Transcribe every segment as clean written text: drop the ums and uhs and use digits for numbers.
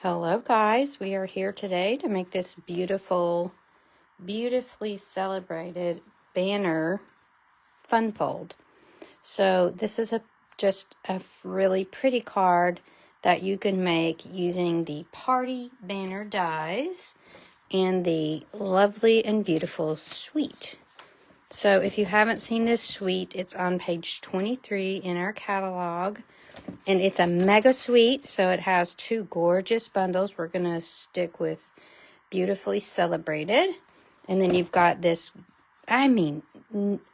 Hello guys, we are here today to make this beautifully celebrated banner fun fold. So this is just a really pretty card that you can make using the party banner dies and the lovely and beautiful suite. So if you haven't seen this suite, it's on page 23 in our catalog. And it's a mega suite, so it has two gorgeous bundles. We're going to stick with Beautifully Celebrated. And then you've got this,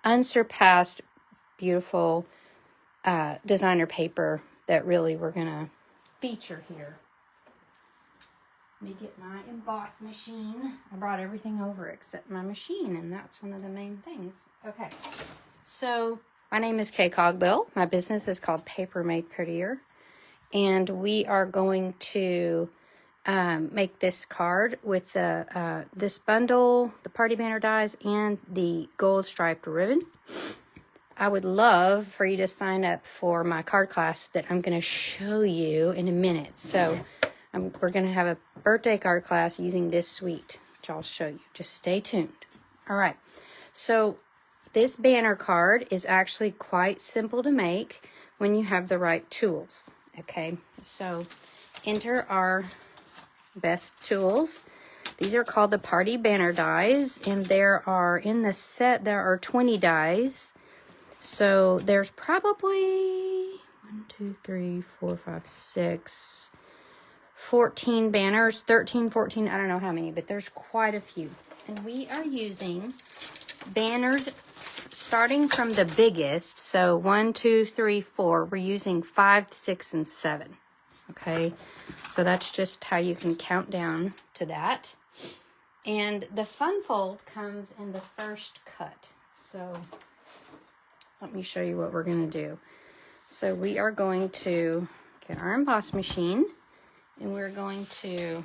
unsurpassed, beautiful designer paper that really we're going to feature here. Let me get my emboss machine. I brought everything over except my machine, and that's one of the main things. Okay, so my name is Kay Cogbill. My business is called Paper Made Prettier. And we are going to make this card with the this bundle, the party banner dies, and the gold striped ribbon. I would love for you to sign up for my card class that I'm going to show you in a minute. So we're going to have a birthday card class using this suite, which I'll show you. Just stay tuned. All right. So this banner card is actually quite simple to make when you have the right tools. Okay, so enter our best tools. These are called the party banner dies, and in the set there are 20 dies. So there's probably 14 banners, 13, 14, I don't know how many, but there's quite a few. And we are using banners starting from the biggest, so 1, 2, 3, 4, we're using 5, 6, and 7. Okay, so that's just how you can count down to that. And the fun fold comes in the first cut. So let me show you what we're going to do. So we are going to get our emboss machine, and we're going to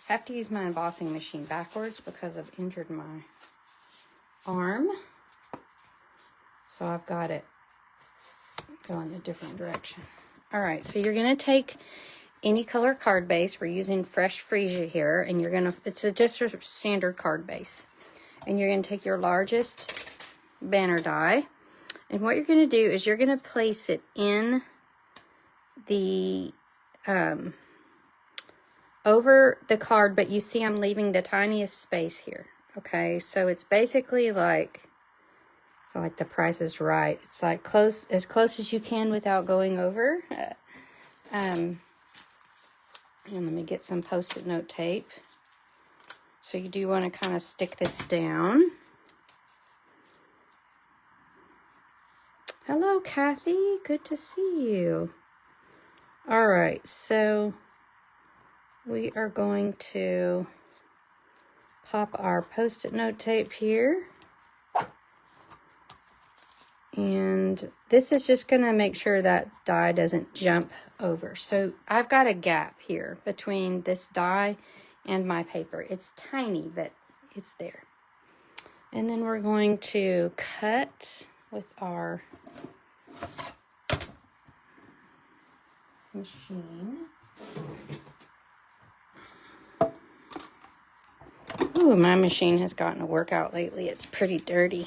have to use my embossing machine backwards because I've injured my arm. So I've got it going a different direction. All right, so you're going to take any color card base. We're using Fresh Freesia here, and it's just a standard card base. And you're going to take your largest banner die, and what you're going to do is you're going to place it in the over the card, but you see I'm leaving the tiniest space here. Okay, so it's basically like The Price is Right. It's like as close as you can without going over. And let me get some Post-it note tape. So you do want to kind of stick this down. Hello, Kathy. Good to see you. All right, so we are going to pop our Post-it note tape here. And this is just going to make sure that die doesn't jump over. So I've got a gap here between this die and my paper. It's tiny, but it's there. And then we're going to cut with our machine. Ooh, my machine has gotten a workout lately. It's pretty dirty.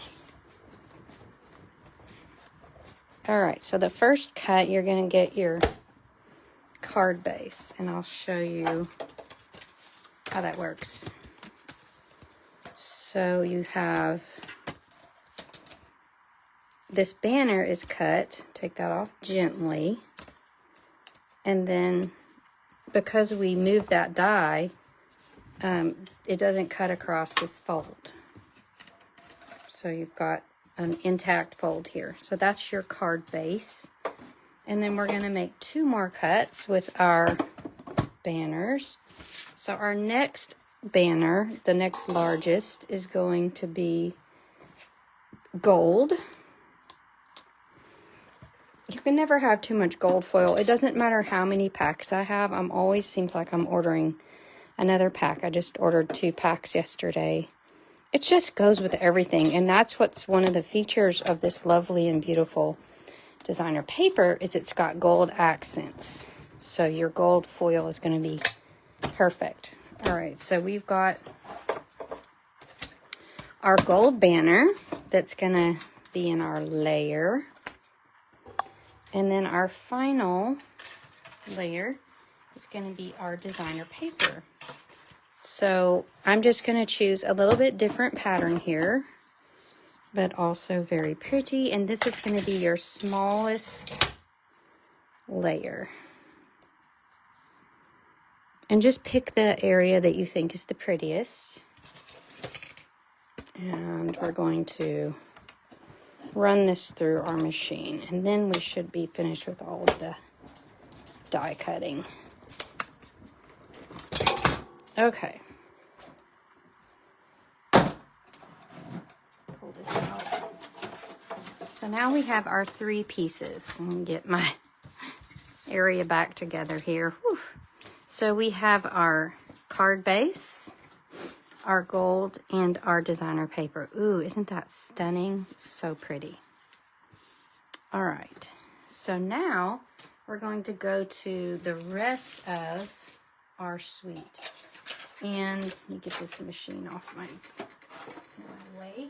All right, so the first cut, you're going to get your card base, and I'll show you how that works. So you have this banner is cut. Take that off gently. And then because we moved that die, it doesn't cut across this fold. So you've got an intact fold here. So that's your card base. And then we're going to make 2 more cuts with our banners. So our next banner, the next largest, is going to be gold. You can never have too much gold foil. It doesn't matter how many packs I have. Always seems like I'm ordering another pack. I just ordered 2 packs yesterday. It just goes with everything, and that's what's one of the features of this lovely and beautiful designer paper is it's got gold accents. So your gold foil is going to be perfect. All right, so we've got our gold banner that's going to be in our layer. And then our final layer is going to be our designer paper. So I'm just going to choose a little bit different pattern here, but also very pretty. And this is going to be your smallest layer. And just pick the area that you think is the prettiest. And we're going to run this through our machine. And then we should be finished with all of the die cutting. Okay. Pull this out. So now we have our 3 pieces. Let me get my area back together here. Whew. So we have our card base, our gold, and our designer paper. Ooh, isn't that stunning? It's so pretty. All right. So now we're going to go to the rest of our suite. And let me get this machine off my way.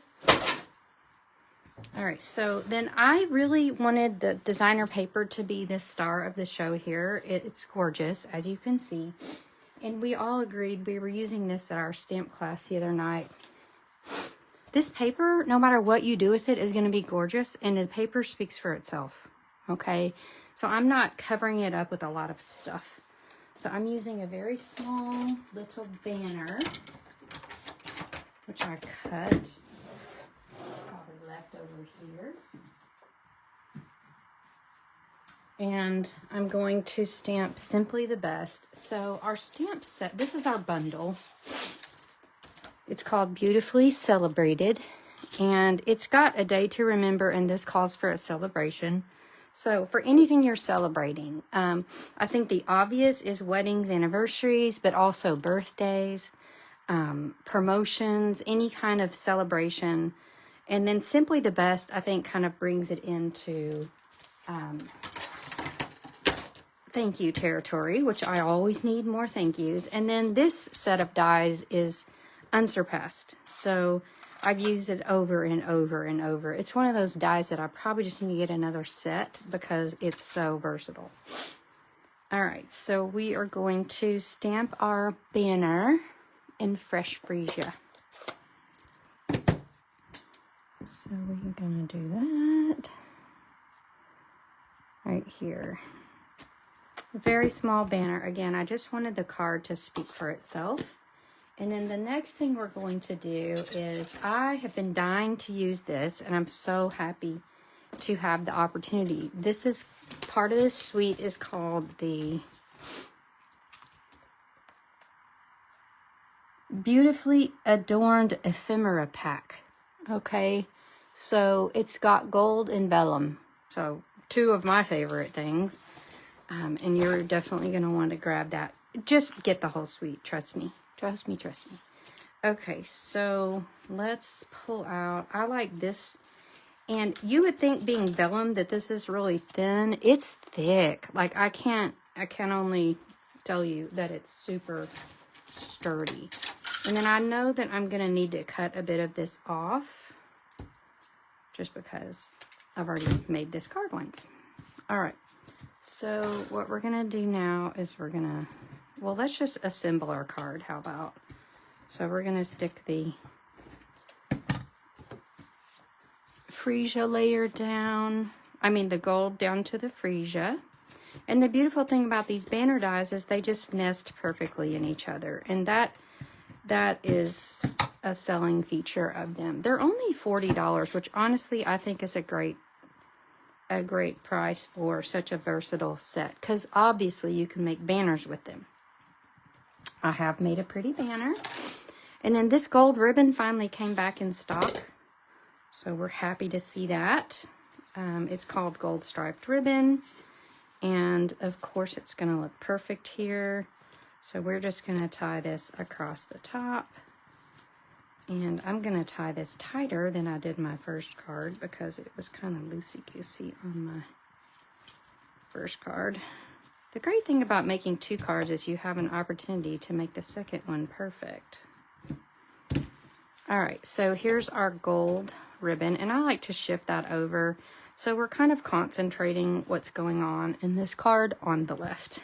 All right, so then I really wanted the designer paper to be the star of the show here. It's gorgeous, as you can see. And we all agreed, we were using this at our stamp class the other night. This paper, no matter what you do with it, is going to be gorgeous. And the paper speaks for itself, okay? So I'm not covering it up with a lot of stuff. So I'm using a very small little banner, which I cut. Probably left over here. And I'm going to stamp Simply the Best. So our stamp set, this is our bundle. It's called Beautifully Celebrated. And it's got a day to remember, and this calls for a celebration. So for anything you're celebrating, I think the obvious is weddings, anniversaries, but also birthdays, promotions, any kind of celebration. And then Simply the Best, I think, kind of brings it into thank you territory, which I always need more thank yous. And then this set of dies is unsurpassed. So I've used it over and over and over. It's one of those dies that I probably just need to get another set because it's so versatile. All right, so we are going to stamp our banner in fresh freesia. So we're going to do that right here. A very small banner. Again, I just wanted the card to speak for itself. And then the next thing we're going to do is, I have been dying to use this, and I'm so happy to have the opportunity. This is part of this suite is called the Beautifully Adorned Ephemera Pack. Okay, so it's got gold and vellum. So 2 of my favorite things. And you're definitely going to want to grab that. Just get the whole suite. Trust me. Trust me, trust me. Okay, so let's pull out. I like this. And you would think, being vellum, that this is really thin. It's thick. Like, I can only tell you that it's super sturdy. And then I know that I'm going to need to cut a bit of this off, just because I've already made this card once. All right. So what we're going to do now is we're going to, well, let's just assemble our card. How about? So we're going to stick the freesia layer down. I mean, the gold down to the freesia. And the beautiful thing about these banner dies is they just nest perfectly in each other. And that is a selling feature of them. They're only $40, which honestly I think is a great price for such a versatile set, because obviously you can make banners with them. I have made a pretty banner. And then this gold ribbon finally came back in stock, so we're happy to see that. It's called Gold Striped Ribbon, and of course it's going to look perfect here. So we're just going to tie this across the top. And I'm going to tie this tighter than I did my first card, because it was kind of loosey-goosey on my first card. The great thing about making 2 cards is you have an opportunity to make the second one perfect. All right, so here's our gold ribbon, and I like to shift that over. So we're kind of concentrating what's going on in this card on the left.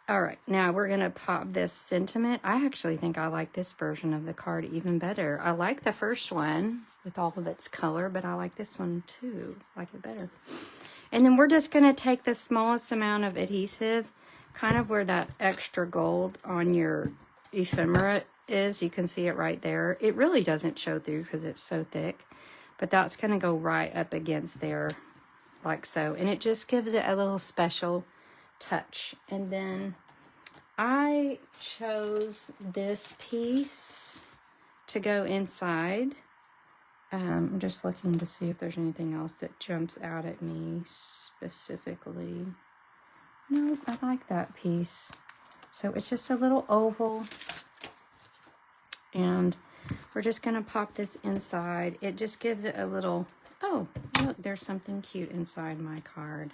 All right, now we're gonna pop this sentiment. I actually think I like this version of the card even better. I like the first one with all of its color, but I like this one too, I like it better. And then we're just gonna take the smallest amount of adhesive, kind of where that extra gold on your ephemera is. You can see it right there. It really doesn't show through because it's so thick, but that's gonna go right up against there like so. And it just gives it a little special touch. And then I chose this piece to go inside. I'm just looking to see if there's anything else that jumps out at me specifically. No, I like that piece. So it's just a little oval, and we're just gonna pop this inside. It just gives it a little, oh, look, there's something cute inside my card.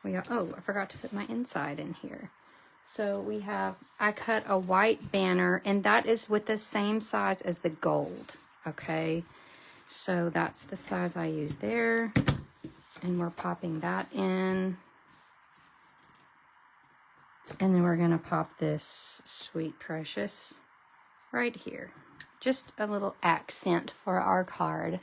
We got, oh, I forgot to put my inside in here. So we have, I cut a white banner, and that is with the same size as the gold, okay? So that's the size I use there, and we're popping that in. And then we're gonna pop this Sweet Precious right here. Just a little accent for our card.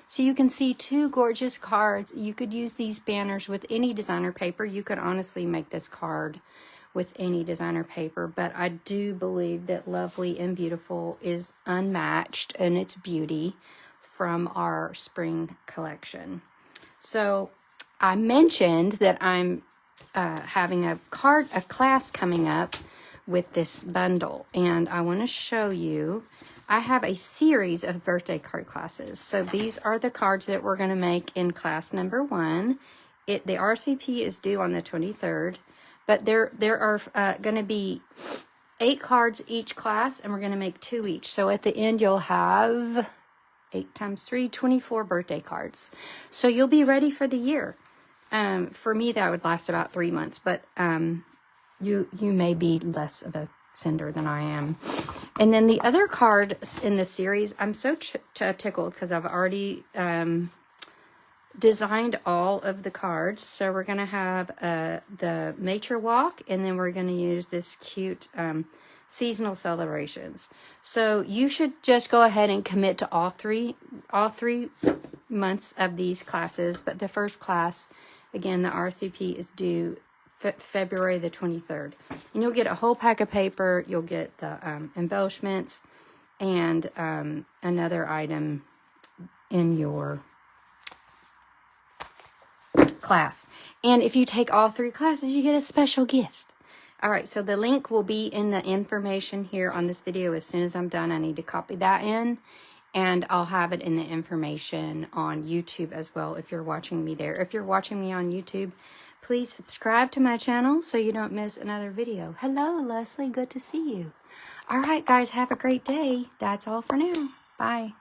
So you can see 2 gorgeous cards. You could use these banners with any designer paper. You could honestly make this card with any designer paper, but I do believe that Lovely and Beautiful is unmatched in its beauty from our spring collection. So I mentioned that I'm having a class coming up with this bundle, and I want to show you. I have a series of birthday card classes. So these are the cards that we're going to make in class number 1. The RSVP is due on the 23rd, but there are going to be 8 cards each class, and we're going to make 2 each. So at the end, you'll have 8 times 3, 24 birthday cards. So you'll be ready for the year. For me, that would last about 3 months, but you may be less of a sender than I am. And then the other card in the series, I'm so tickled because I've already designed all of the cards. So we're going to have the Nature Walk, and then we're going to use this cute seasonal celebrations. So you should just go ahead and commit to all three months of these classes. But the first class, again, the RSVP is due February the 23rd. And you'll get a whole pack of paper. You'll get the embellishments and another item in your class. And if you take all 3 classes, you get a special gift. All right, so the link will be in the information here on this video. As soon as I'm done, I need to copy that in, and I'll have it in the information on YouTube as well if you're watching me there. If you're watching me on YouTube, please subscribe to my channel so you don't miss another video. Hello, Leslie. Good to see you. All right, guys, have a great day. That's all for now. Bye.